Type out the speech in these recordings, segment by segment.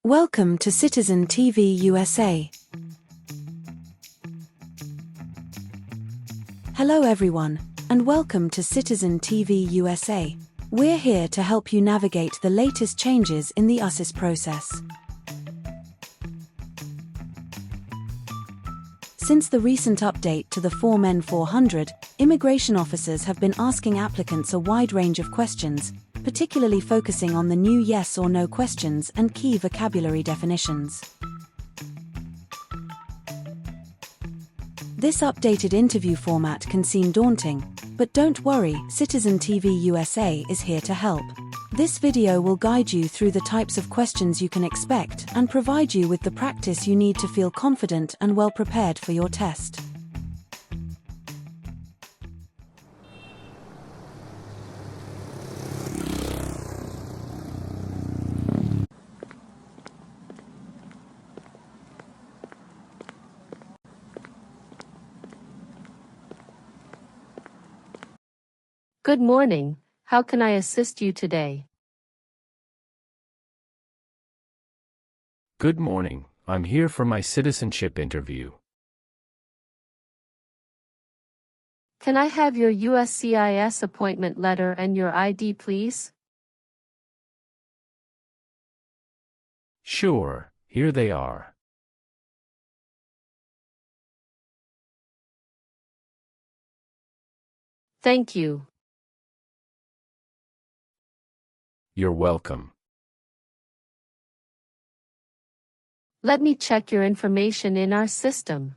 Welcome to Citizen TV USA. Hello everyone, and welcome to Citizen TV USA. We're here to help you navigate the latest changes in the USCIS process. Since the recent update to the Form N400, immigration officers have been asking applicants a wide range of questions, particularly focusing on the new yes or no questions and key vocabulary definitions. This updated interview format can seem daunting, but don't worry, Citizen TV USA is here to help. This video will guide you through the types of questions you can expect and provide you with the practice you need to feel confident and well prepared for your test. Good morning. How can I assist you today? Good morning. I'm here for my citizenship interview. Can I have your USCIS appointment letter and your ID, please? Sure, here they are. Thank you. You're welcome. Let me check your information in our system.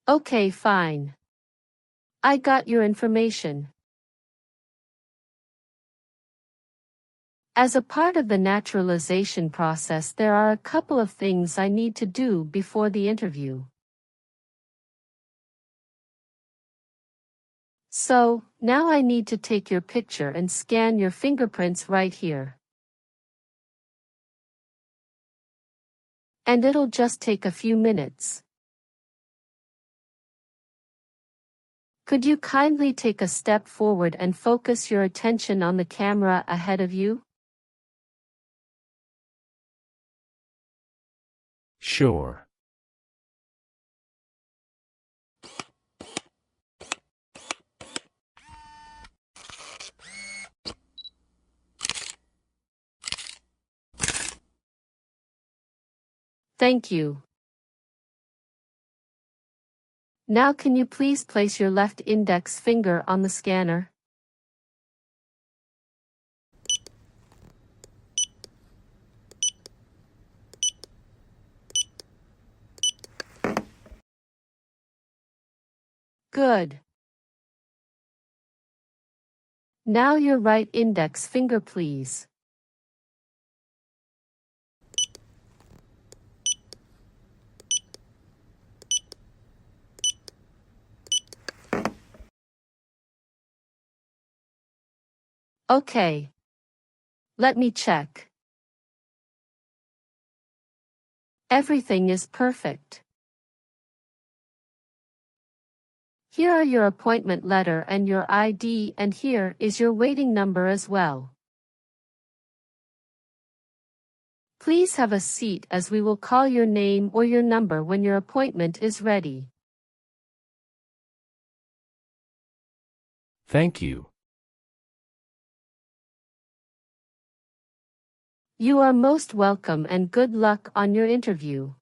Okay, fine. I got your information. As a part of the naturalization process, there are a couple of things I need to do before the interview. So, now I need to take your picture and scan your fingerprints right here. And it'll just take a few minutes. Could you kindly take a step forward and focus your attention on the camera ahead of you? Sure. Thank you. Now can you please place your left index finger on the scanner? Good. Now your right index finger, please. Okay. Let me check. Everything is perfect. Here are your appointment letter and your ID, and here is your waiting number as well. Please have a seat as we will call your name or your number when your appointment is ready. Thank you. You are most welcome and good luck on your interview.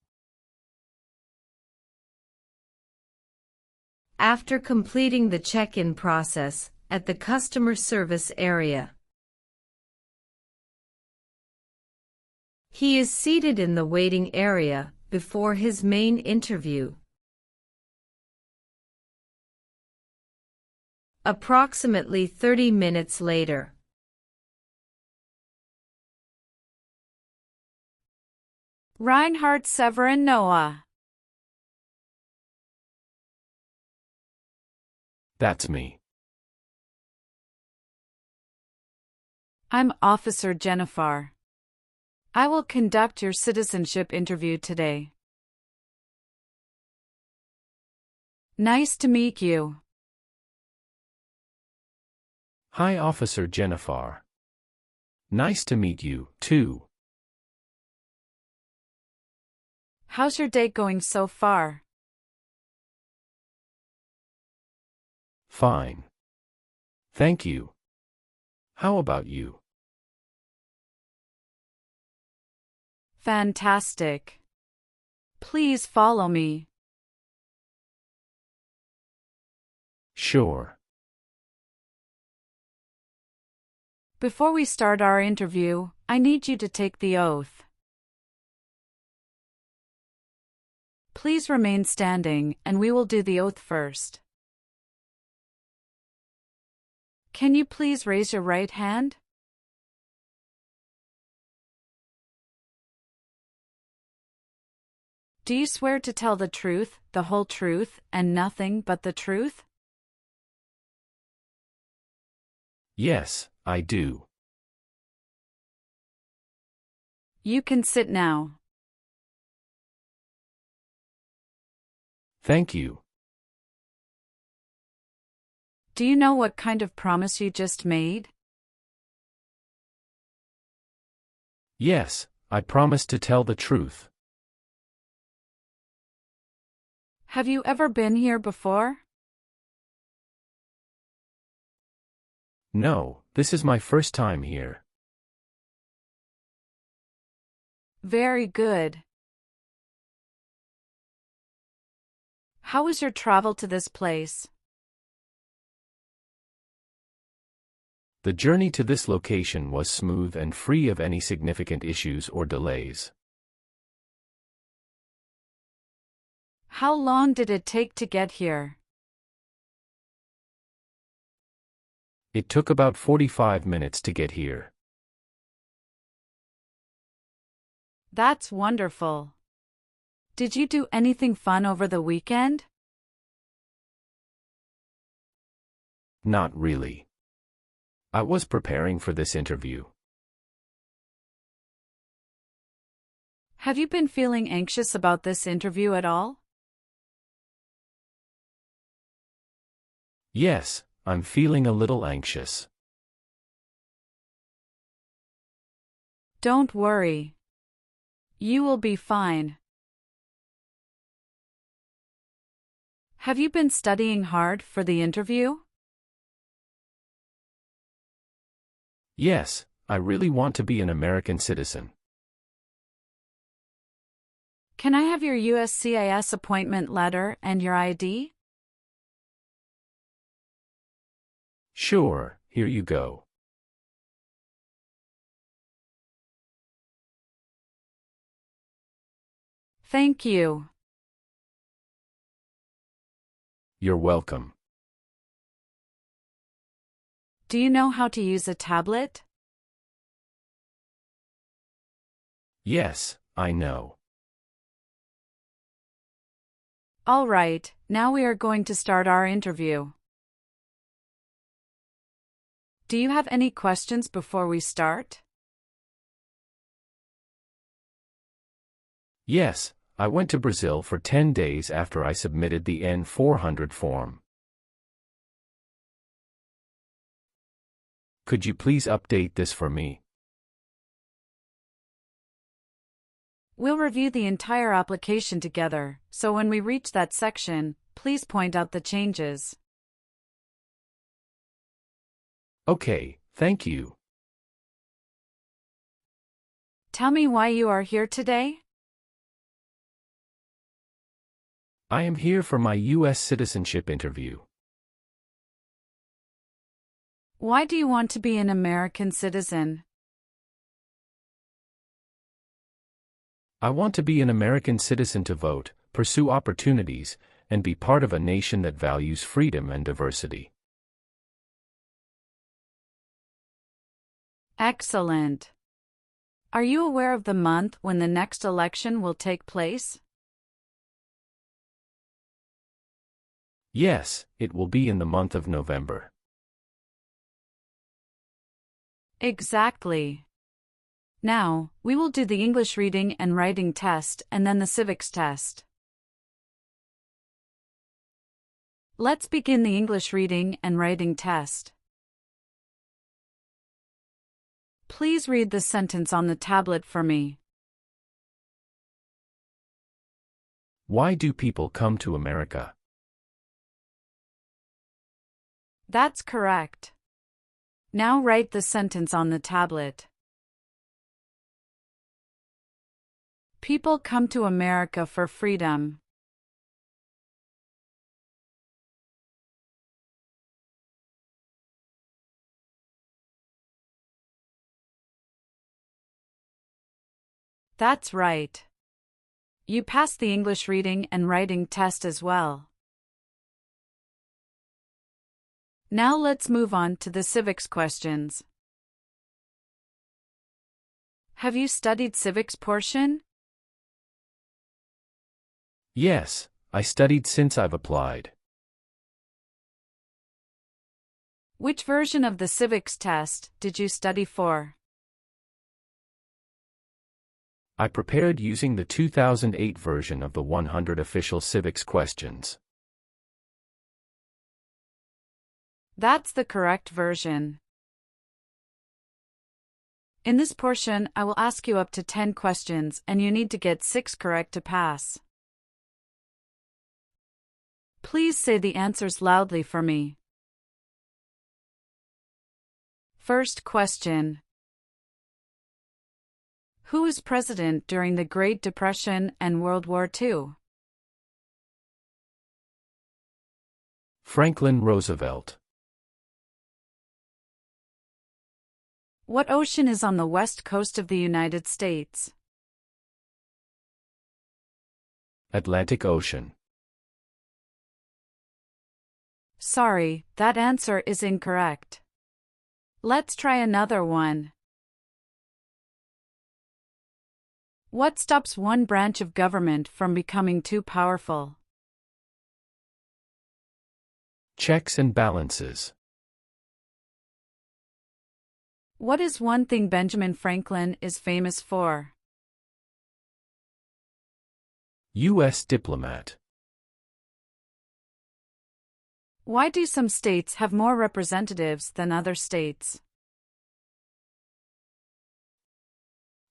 After completing the check-in process at the customer service area, he is seated in the waiting area before his main interview. Approximately 30 minutes later, Reinhard Severin Noah. That's me. I'm Officer Jennifer. I will conduct your citizenship interview today. Nice to meet you. Hi, Officer Jennifer. Nice to meet you, too. How's your day going so far? Fine. Thank you. How about you? Fantastic. Please follow me. Sure. Before we start our interview, I need you to take the oath. Please remain standing, and we will do the oath first. Can you please raise your right hand? Do you swear to tell the truth, the whole truth, and nothing but the truth? Yes, I do. You can sit now. Thank you. Do you know what kind of promise you just made? Yes, I promise to tell the truth. Have you ever been here before? No, this is my first time here. Very good. How was your travel to this place? The journey to this location was smooth and free of any significant issues or delays. How long did it take to get here? It took about 45 minutes to get here. That's wonderful. Did you do anything fun over the weekend? Not really. I was preparing for this interview. Have you been feeling anxious about this interview at all? Yes, I'm feeling a little anxious. Don't worry. You will be fine. Have you been studying hard for the interview? Yes, I really want to be an American citizen. Can I have your USCIS appointment letter and your ID? Sure, here you go. Thank you. You're welcome. Do you know how to use a tablet? Yes, I know. All right, now we are going to start our interview. Do you have any questions before we start? Yes, I went to Brazil for 10 days after I submitted the N400 form. Could you please update this for me? We'll review the entire application together, so when we reach that section, please point out the changes. Okay, thank you. Tell me why you are here today? I am here for my U.S. citizenship interview. Why do you want to be an American citizen? I want to be an American citizen to vote, pursue opportunities, and be part of a nation that values freedom and diversity. Excellent. Are you aware of the month when the next election will take place? Yes, it will be in the month of November. Exactly. Now, we will do the English reading and writing test and then the civics test. Let's begin the English reading and writing test. Please read the sentence on the tablet for me. Why do people come to America? That's correct. Now write the sentence on the tablet. People come to America for freedom. That's right. You passed the English reading and writing test as well. Now let's move on to the civics questions. Have you studied civics portion? Yes, I studied since I've applied. Which version of the civics test did you study for? I prepared using the 2008 version of the 100 official civics questions. That's the correct version. In this portion, I will ask you up to 10 questions and you need to get 6 correct to pass. Please say the answers loudly for me. First question. Who was president during the Great Depression and World War II? Franklin Roosevelt. What ocean is on the west coast of the United States? Atlantic Ocean. Sorry, that answer is incorrect. Let's try another one. What stops one branch of government from becoming too powerful? Checks and balances. What is one thing Benjamin Franklin is famous for? U.S. diplomat. Why do some states have more representatives than other states?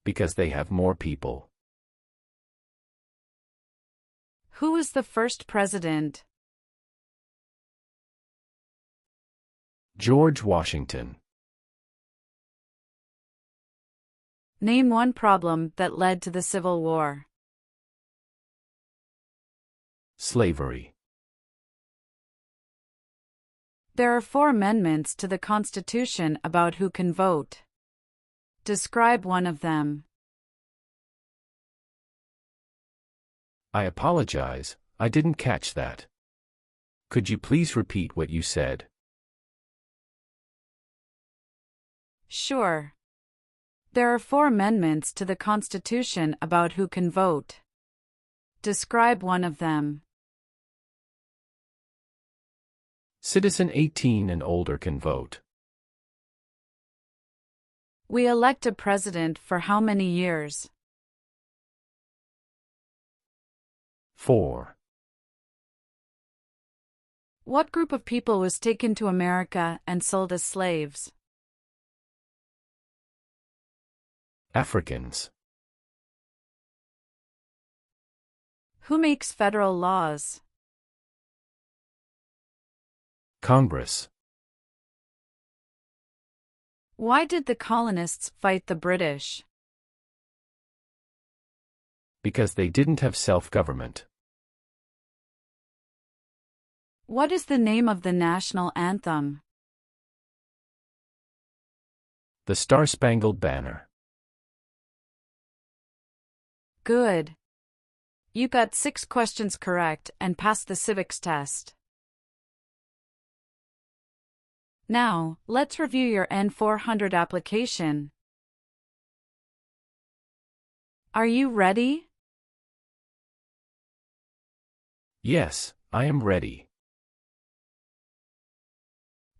Because they have more people. Who was the first president? George Washington. Name one problem that led to the Civil War. Slavery. There are 4 amendments to the Constitution about who can vote. Describe one of them. I apologize, I didn't catch that. Could you please repeat what you said? Sure. There are 4 amendments to the Constitution about who can vote. Describe one of them. Citizen 18 and older can vote. We elect a president for how many years? 4. What group of people was taken to America and sold as slaves? Africans. Who makes federal laws? Congress. Why did the colonists fight the British? Because they didn't have self-government. What is the name of the national anthem? The Star-Spangled Banner. Good. You got 6 questions correct and passed the civics test. Now, let's review your N400 application. Are you ready? Yes, I am ready.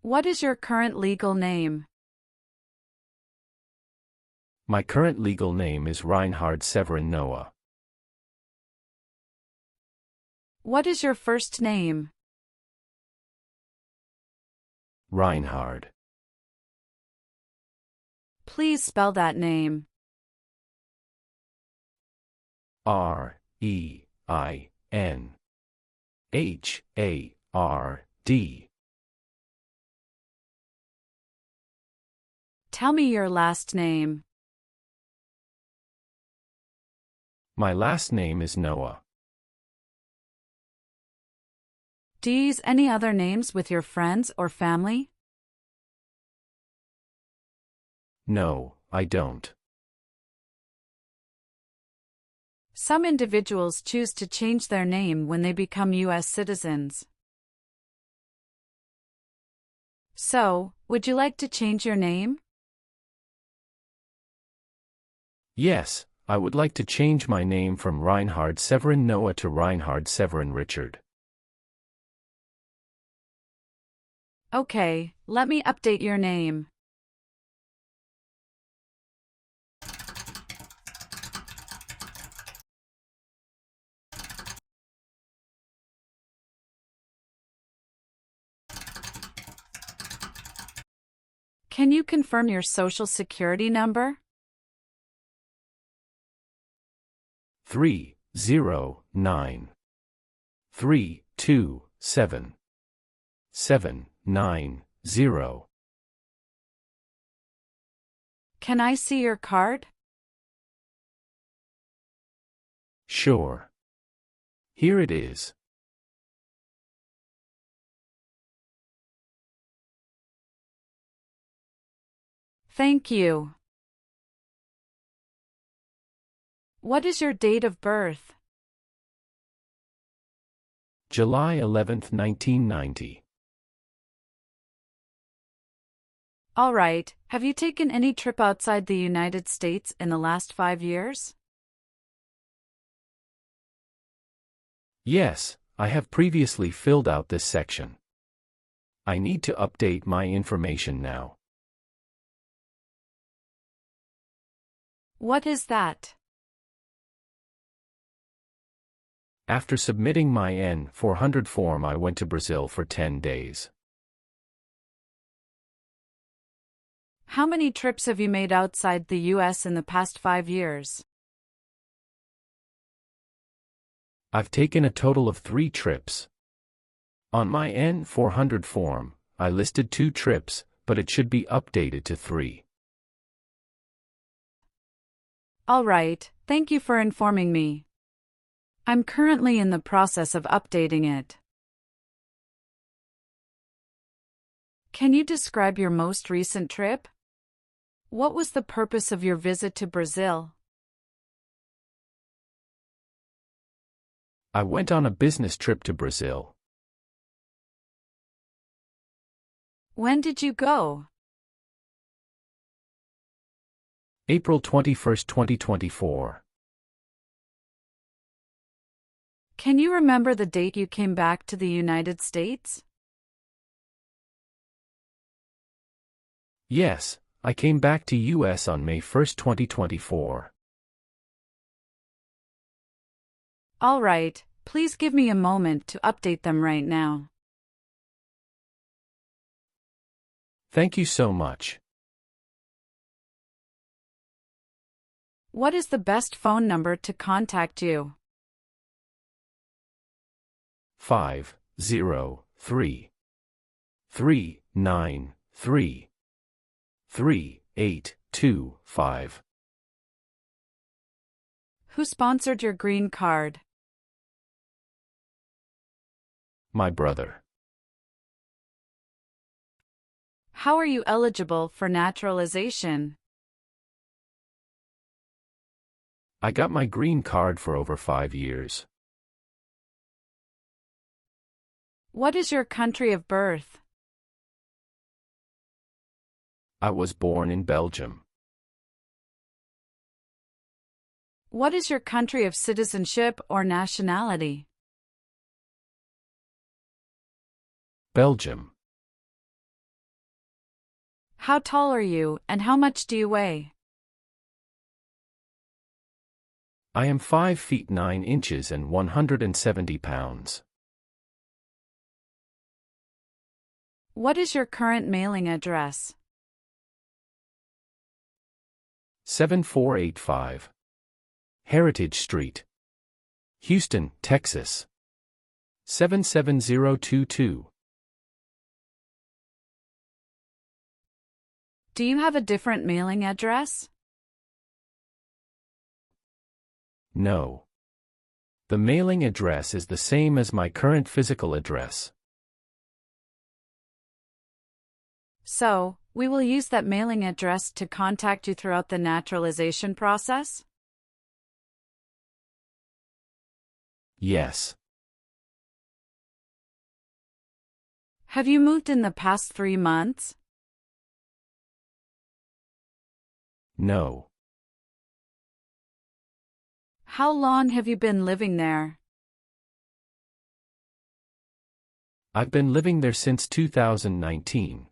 What is your current legal name? My current legal name is Reinhard Severin Noah. What is your first name? Reinhard. Please spell that name. Reinhard. Tell me your last name. My last name is Noah. Do you use any other names with your friends or family? No, I don't. Some individuals choose to change their name when they become U.S. citizens. So, would you like to change your name? Yes, I would like to change my name from Reinhard Severin Noah to Reinhard Severin Richard. Okay, let me update your name. Can you confirm your social security number? 309-327-790. Can I see your card? Sure. Here it is. Thank you. What is your date of birth? July 11, 1990. All right, have you taken any trip outside the United States in the last 5 years? Yes, I have previously filled out this section. I need to update my information now. What is that? After submitting my N400 form, I went to Brazil for 10 days. How many trips have you made outside the U.S. in the past 5 years? I've taken a total of 3 trips. On my N400 form, I listed 2 trips, but it should be updated to 3. All right, thank you for informing me. I'm currently in the process of updating it. Can you describe your most recent trip? What was the purpose of your visit to Brazil? I went on a business trip to Brazil. When did you go? April 21, 2024. Can you remember the date you came back to the United States? Yes, I came back to US on May 1, 2024. All right, please give me a moment to update them right now. Thank you so much. What is the best phone number to contact you? 503-393-3825. Who sponsored your green card? My brother. How are you eligible for naturalization? I got my green card for over 5 years. What is your country of birth? I was born in Belgium. What is your country of citizenship or nationality? Belgium. How tall are you and how much do you weigh? I am 5 feet 9 inches and 170 pounds. What is your current mailing address? 7485 Heritage Street, Houston, Texas 77022. Do you have a different mailing address? No. The mailing address is the same as my current physical address. So, we will use that mailing address to contact you throughout the naturalization process? Yes. Have you moved in the past 3 months? No. How long have you been living there? I've been living there since 2019.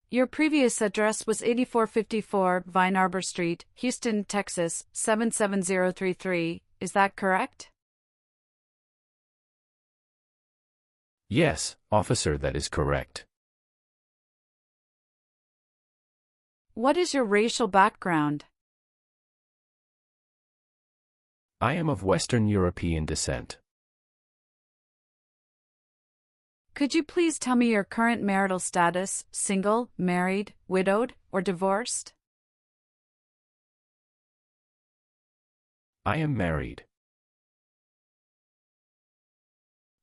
Your previous address was 8454 Vine Arbor Street, Houston, Texas 77033. Is that correct? Yes, officer, that is correct. What is your racial background? I am of Western European descent. Could you please tell me your current marital status, single, married, widowed, or divorced? I am married.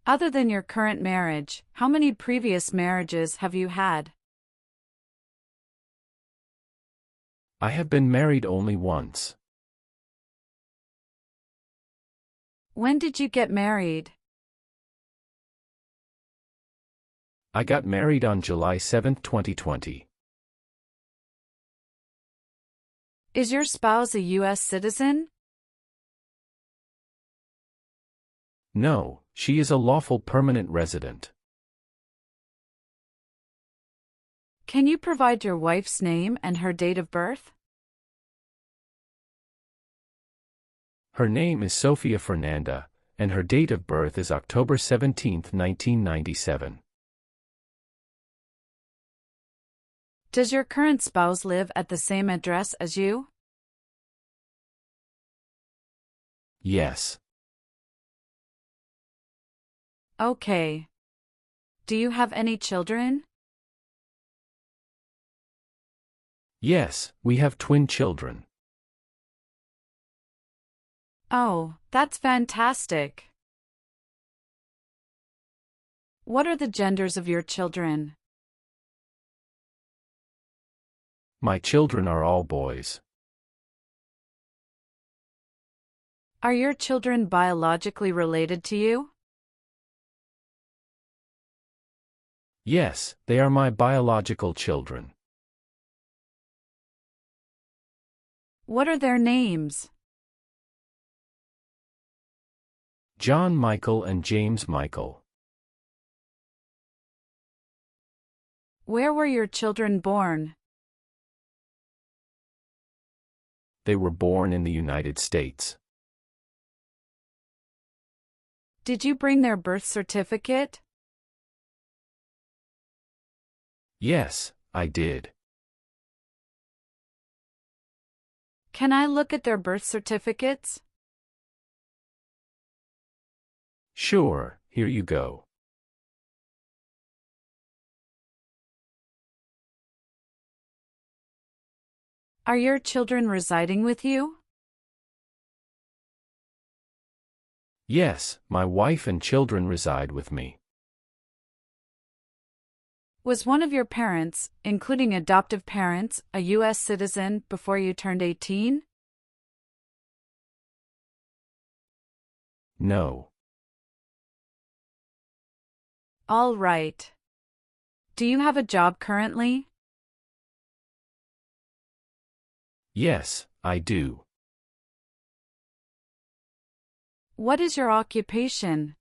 Other than your current marriage, how many previous marriages have you had? I have been married only once. When did you get married? I got married on July 7, 2020. Is your spouse a U.S. citizen? No, she is a lawful permanent resident. Can you provide your wife's name and her date of birth? Her name is Sofia Fernanda, and her date of birth is October 17, 1997. Does your current spouse live at the same address as you? Yes. Okay. Do you have any children? Yes, we have twin children. Oh, that's fantastic. What are the genders of your children? My children are all boys. Are your children biologically related to you? Yes, they are my biological children. What are their names? John Michael and James Michael. Where were your children born? They were born in the United States. Did you bring their birth certificate? Yes, I did. Can I look at their birth certificates? Sure, here you go. Are your children residing with you? Yes, my wife and children reside with me. Was one of your parents, including adoptive parents, a U.S. citizen before you turned 18? No. All right. Do you have a job currently? Yes, I do. What is your occupation?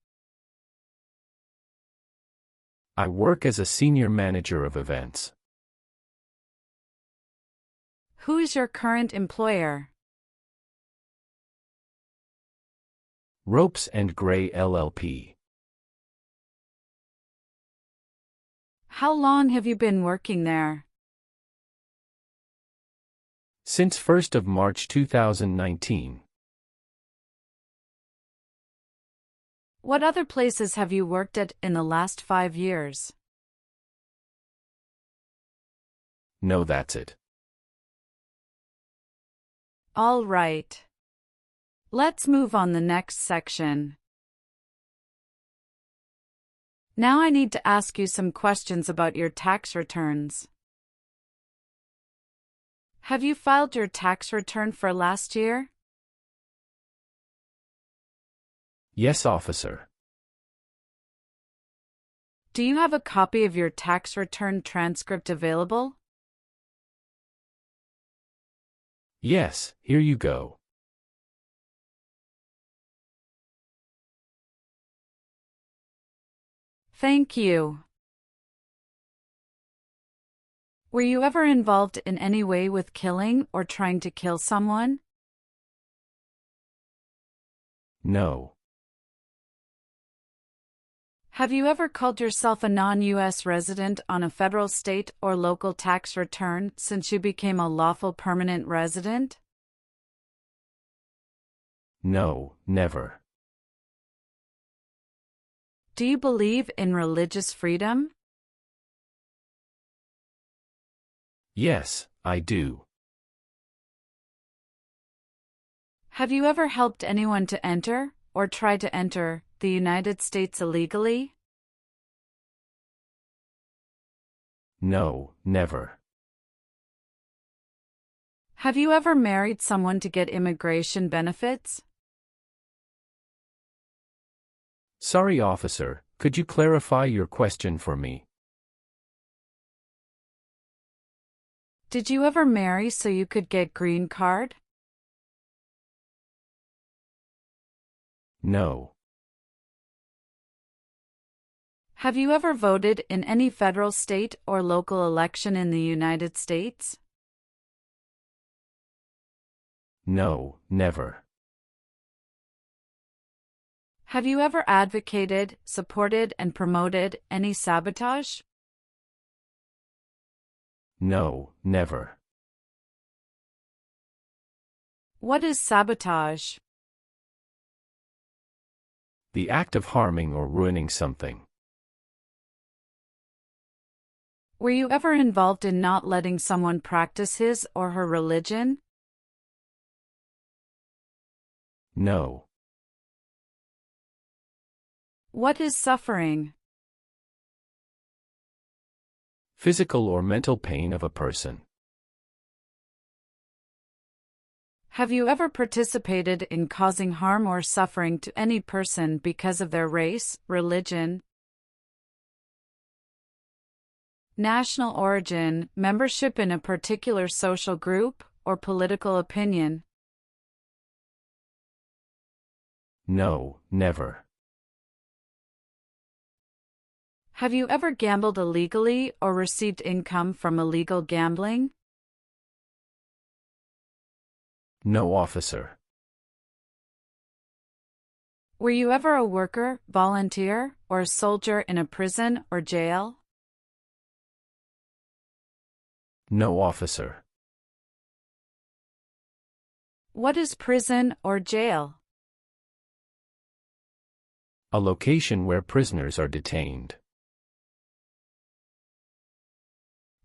I work as a senior manager of events. Who is your current employer? Ropes and Gray LLP. How long have you been working there? Since 1st of March 2019. What other places have you worked at in the last 5 years? No, that's it. All right. Let's move on the next section. Now I need to ask you some questions about your tax returns. Have you filed your tax return for last year? Yes, officer. Do you have a copy of your tax return transcript available? Yes, here you go. Thank you. Were you ever involved in any way with killing or trying to kill someone? No. Have you ever called yourself a non-U.S. resident on a federal, state, or local tax return since you became a lawful permanent resident? No, never. Do you believe in religious freedom? Yes, I do. Have you ever helped anyone to enter, or try to enter, the United States illegally? No, never. Have you ever married someone to get immigration benefits? Sorry, officer, could you clarify your question for me? Did you ever marry so you could get green card? No. Have you ever voted in any federal, state, or local election in the United States? No, never. Have you ever advocated, supported, and promoted any sabotage? No, never. What is sabotage? The act of harming or ruining something. Were you ever involved in not letting someone practice his or her religion? No. What is suffering? Physical or mental pain of a person. Have you ever participated in causing harm or suffering to any person because of their race, religion, national origin, membership in a particular social group, or political opinion? No, never. Have you ever gambled illegally or received income from illegal gambling? No, officer. Were you ever a worker, volunteer, or a soldier in a prison or jail? No, officer. What is prison or jail? A location where prisoners are detained.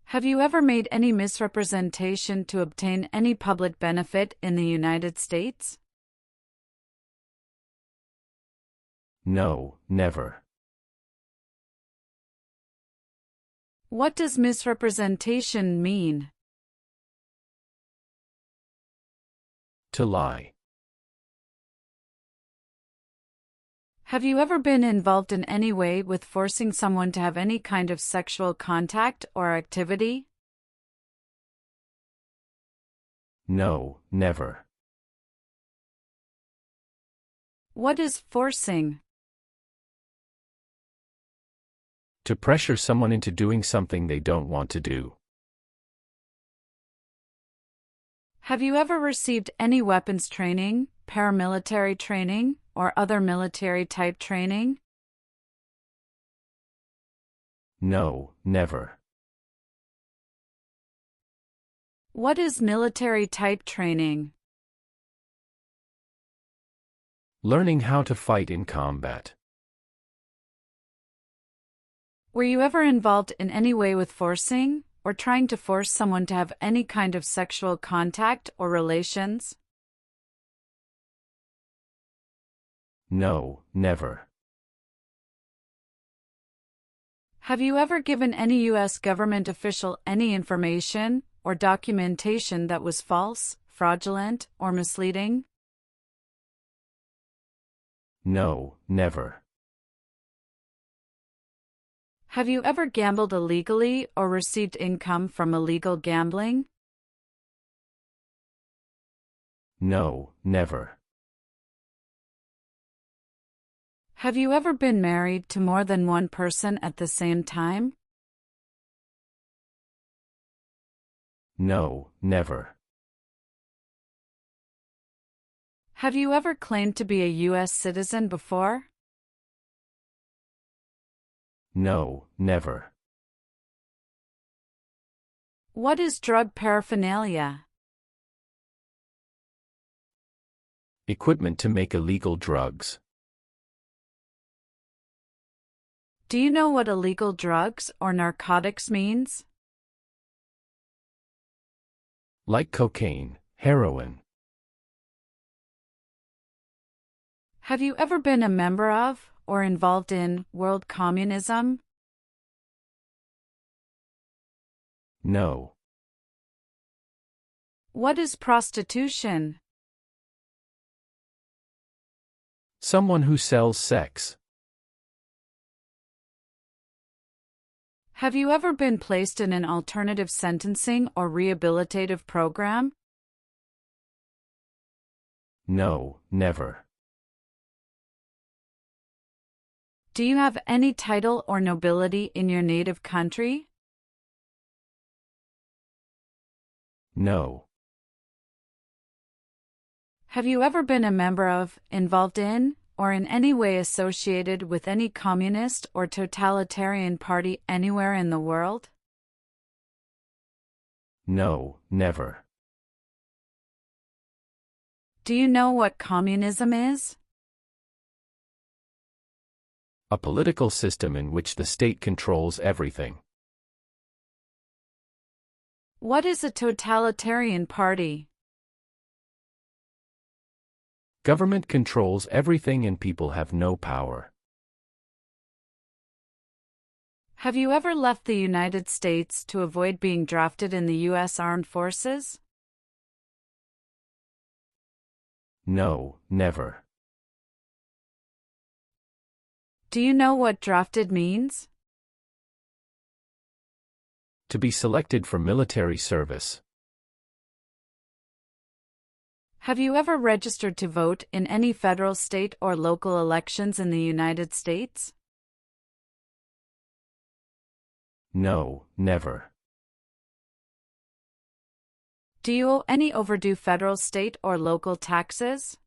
Have you ever made any misrepresentation to obtain any public benefit in the United States? No, never. What does misrepresentation mean? To lie. Have you ever been involved in any way with forcing someone to have any kind of sexual contact or activity? No, never. What is forcing? To pressure someone into doing something they don't want to do. Have you ever received any weapons training, paramilitary training, or other military-type training? No, never. What is military-type training? Learning how to fight in combat. Were you ever involved in any way with forcing, or trying to force someone to have any kind of sexual contact or relations? No, never. Have you ever given any U.S. government official any information or documentation that was false, fraudulent, or misleading? No, never. Have you ever gambled illegally or received income from illegal gambling? No, never. Have you ever been married to more than one person at the same time? No, never. Have you ever claimed to be a U.S. citizen before? No, never. What is drug paraphernalia? Equipment to make illegal drugs. Do you know what illegal drugs or narcotics means? Like cocaine, heroin. Have you ever been a member of or involved in world communism? No. What is prostitution? Someone who sells sex. Have you ever been placed in an alternative sentencing or rehabilitative program? No, never. Do you have any title or nobility in your native country? No. Have you ever been a member of, involved in, or in any way associated with any communist or totalitarian party anywhere in the world? No, never. Do you know what communism is? A political system in which the state controls everything. What is a totalitarian party? Government controls everything and people have no power. Have you ever left the United States to avoid being drafted in the U.S. Armed Forces? No, never. Do you know what drafted means? To be selected for military service. Have you ever registered to vote in any federal, state, or local elections in the United States? No, never. Do you owe any overdue federal, state, or local taxes?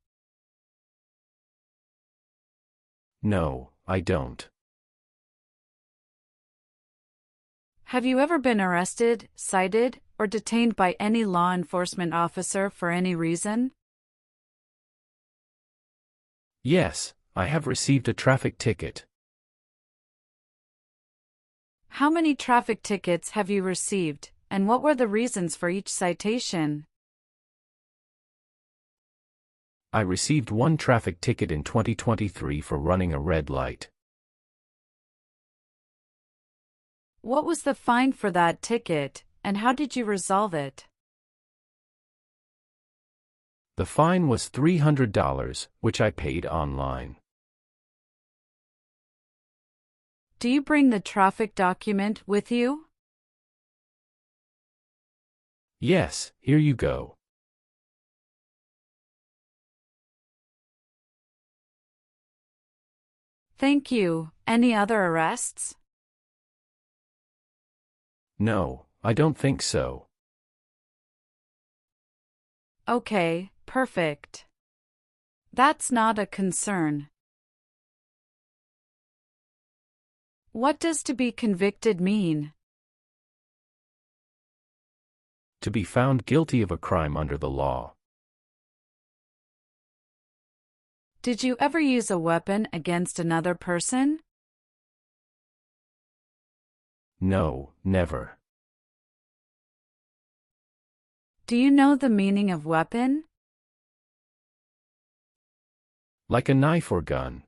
No, I don't. Have you ever been arrested, cited, or detained by any law enforcement officer for any reason? Yes, I have received a traffic ticket. How many traffic tickets have you received, and what were the reasons for each citation? I received one traffic ticket in 2023 for running a red light. What was the fine for that ticket, and how did you resolve it? The fine was $300, which I paid online. Do you bring the traffic document with you? Yes, here you go. Thank you. Any other arrests? No, I don't think so. Okay, perfect. That's not a concern. What does to be convicted mean? To be found guilty of a crime under the law. Did you ever use a weapon against another person? No, never. Do you know the meaning of weapon? Like a knife or gun.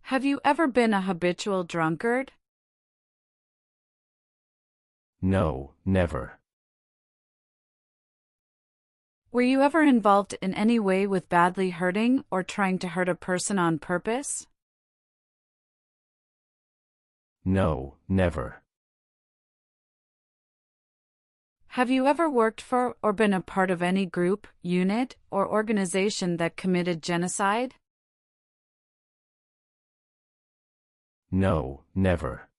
Have you ever been a habitual drunkard? No, never. Were you ever involved in any way with badly hurting or trying to hurt a person on purpose? No, never. Have you ever worked for or been a part of any group, unit, or organization that committed genocide? No, never.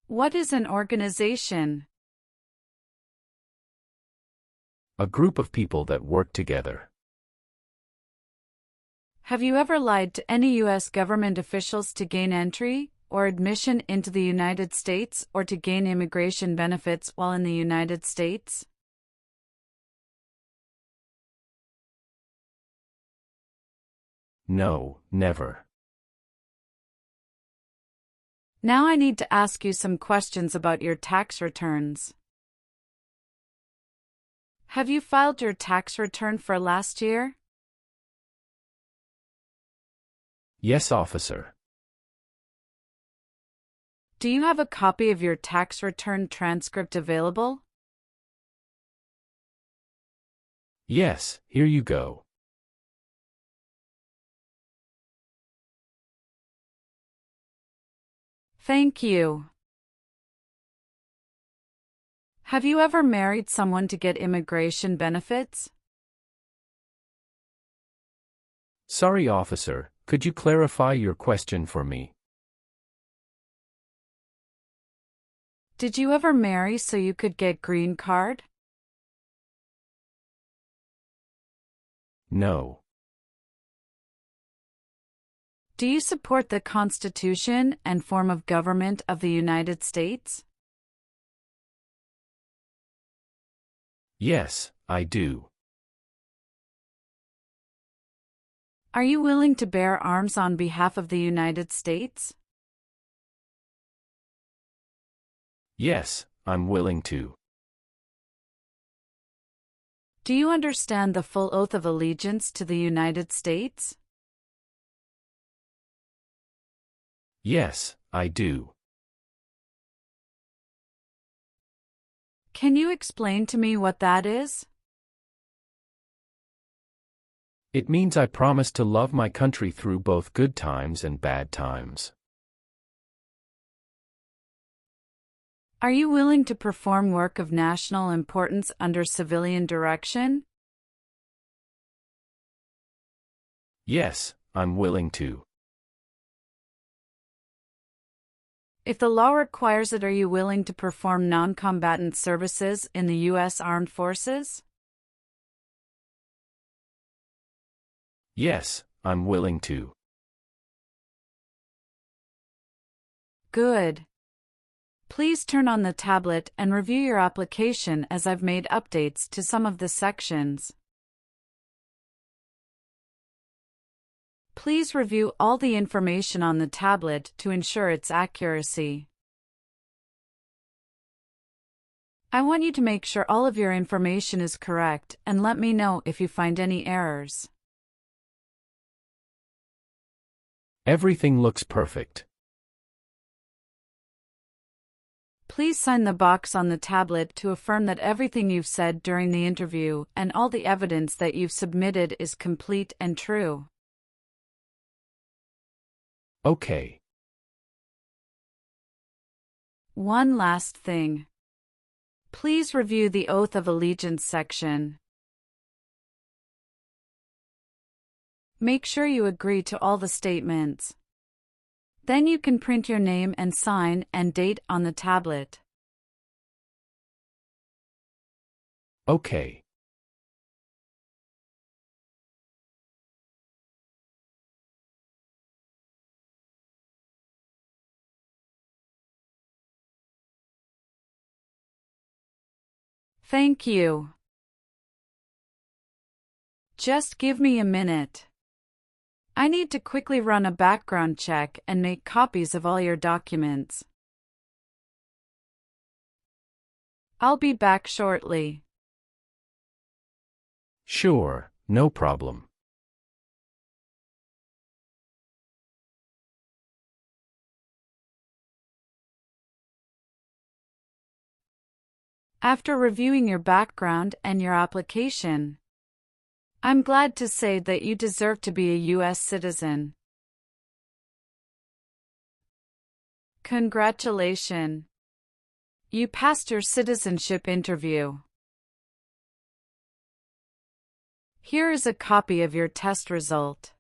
What is an organization? A group of people that work together. Have you ever lied to any U.S. government officials to gain entry or admission into the United States or to gain immigration benefits while in the United States? No, never. Now I need to ask you some questions about your tax returns. Have you filed your tax return for last year? Yes, officer. Do you have a copy of your tax return transcript available? Yes, here you go. Thank you. Have you ever married someone to get immigration benefits? Sorry, officer, could you clarify your question for me? Did you ever marry so you could get green card? No. Do you support the Constitution and form of government of the United States? Yes, I do. Are you willing to bear arms on behalf of the United States? Yes, I'm willing to. Do you understand the full oath of allegiance to the United States? Yes, I do. Can you explain to me what that is? It means I promise to love my country through both good times and bad times. Are you willing to perform work of national importance under civilian direction? Yes, I'm willing to. If the law requires it, are you willing to perform non-combatant services in the U.S. Armed Forces? Yes, I'm willing to. Good. Please turn on the tablet and review your application as I've made updates to some of the sections. Please review all the information on the tablet to ensure its accuracy. I want you to make sure all of your information is correct and let me know if you find any errors. Everything looks perfect. Please sign the box on the tablet to affirm that everything you've said during the interview and all the evidence that you've submitted is complete and true. Okay. One last thing. Please review the Oath of Allegiance section. Make sure you agree to all the statements. Then you can print your name and sign and date on the tablet. Okay. Thank you. Just give me a minute. I need to quickly run a background check and make copies of all your documents. I'll be back shortly. Sure, no problem. After reviewing your background and your application, I'm glad to say that you deserve to be a U.S. citizen. Congratulations! You passed your citizenship interview. Here is a copy of your test result.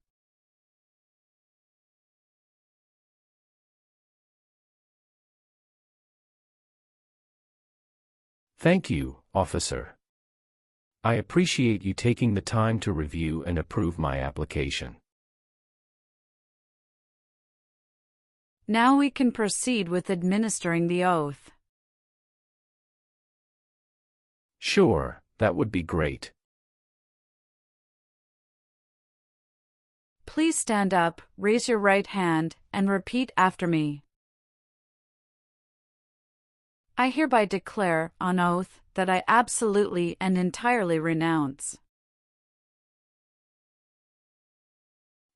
Thank you, officer. I appreciate you taking the time to review and approve my application. Now we can proceed with administering the oath. Sure, that would be great. Please stand up, raise your right hand, and repeat after me. I hereby declare, on oath, that I absolutely and entirely renounce.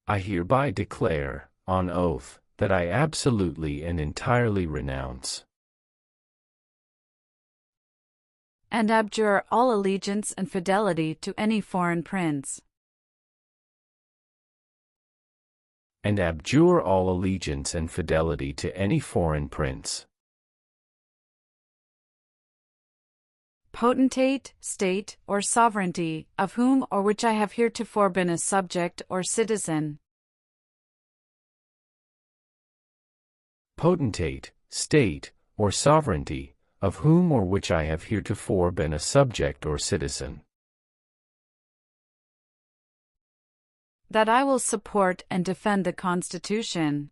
I hereby declare, on oath, that I absolutely and entirely renounce and abjure all allegiance and fidelity to any foreign prince. and abjure all allegiance and fidelity to any foreign prince, potentate, state, or sovereignty, of whom or which I have heretofore been a subject or citizen. potentate, state, or sovereignty, of whom or which I have heretofore been a subject or citizen. That I will support and defend the Constitution.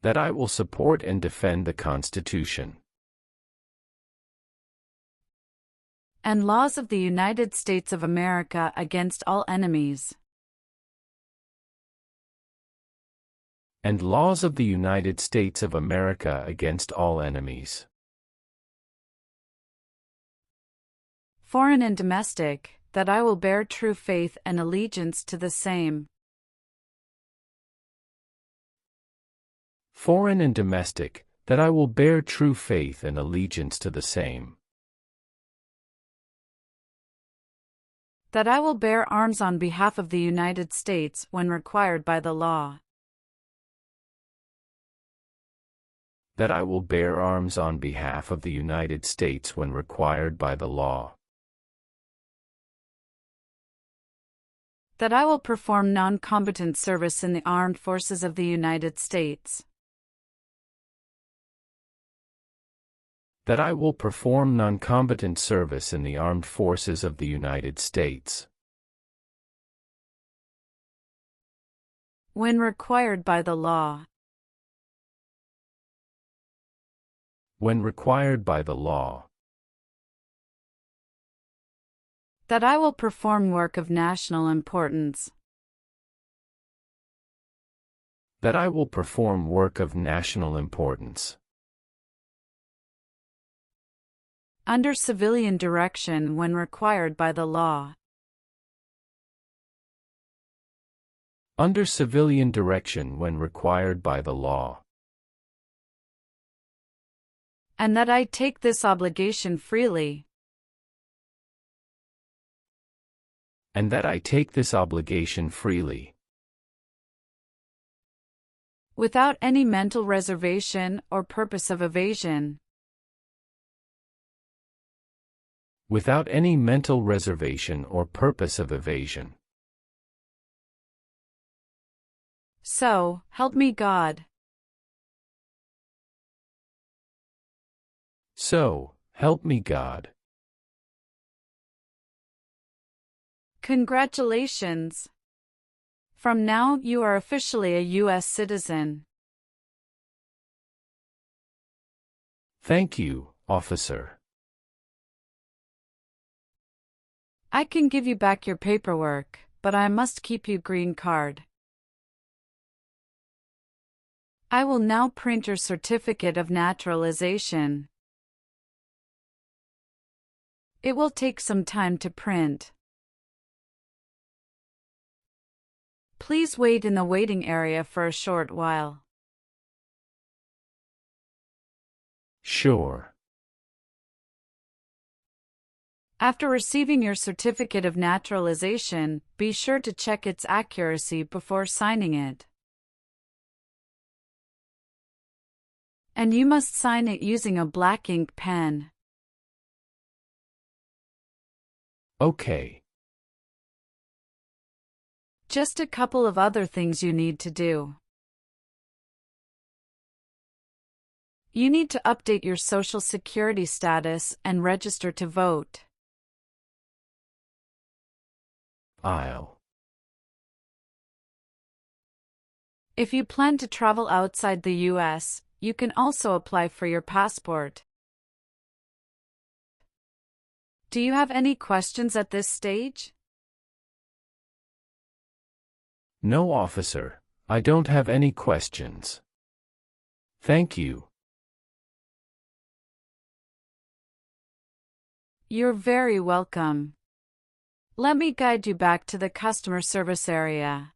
That I will support and defend the Constitution. And laws of the United States of America against all enemies. And laws of the United States of America against all enemies. Foreign and domestic, that I will bear true faith and allegiance to the same. Foreign and domestic, that I will bear true faith and allegiance to the same. That I will bear arms on behalf of the United States when required by the law. That I will bear arms on behalf of the United States when required by the law. That I will perform non-combatant service in the armed forces of the United States. That I will perform non-combatant service in the armed forces of the United States. When required by the law. When required by the law. That I will perform work of national importance. That I will perform work of national importance. Under civilian direction when required by the law. Under civilian direction when required by the law. And that I take this obligation freely. And that I take this obligation freely. Without any mental reservation or purpose of evasion. Without any mental reservation or purpose of evasion. So, help me God. So, Help me God. Congratulations! From now, you are officially a U.S. citizen. Thank you, officer. I can give you back your paperwork, but I must keep your green card. I will now print your certificate of naturalization. It will take some time to print. Please wait in the waiting area for a short while. Sure. After receiving your certificate of naturalization, be sure to check its accuracy before signing it. And you must sign it using a black ink pen. Okay. Just a couple of other things you need to do. You need to update your Social Security status and register to vote. If you plan to travel outside the U.S., you can also apply for your passport. Do you have any questions at this stage? No, officer. I don't have any questions. Thank you. You're very welcome. Let me guide you back to the customer service area.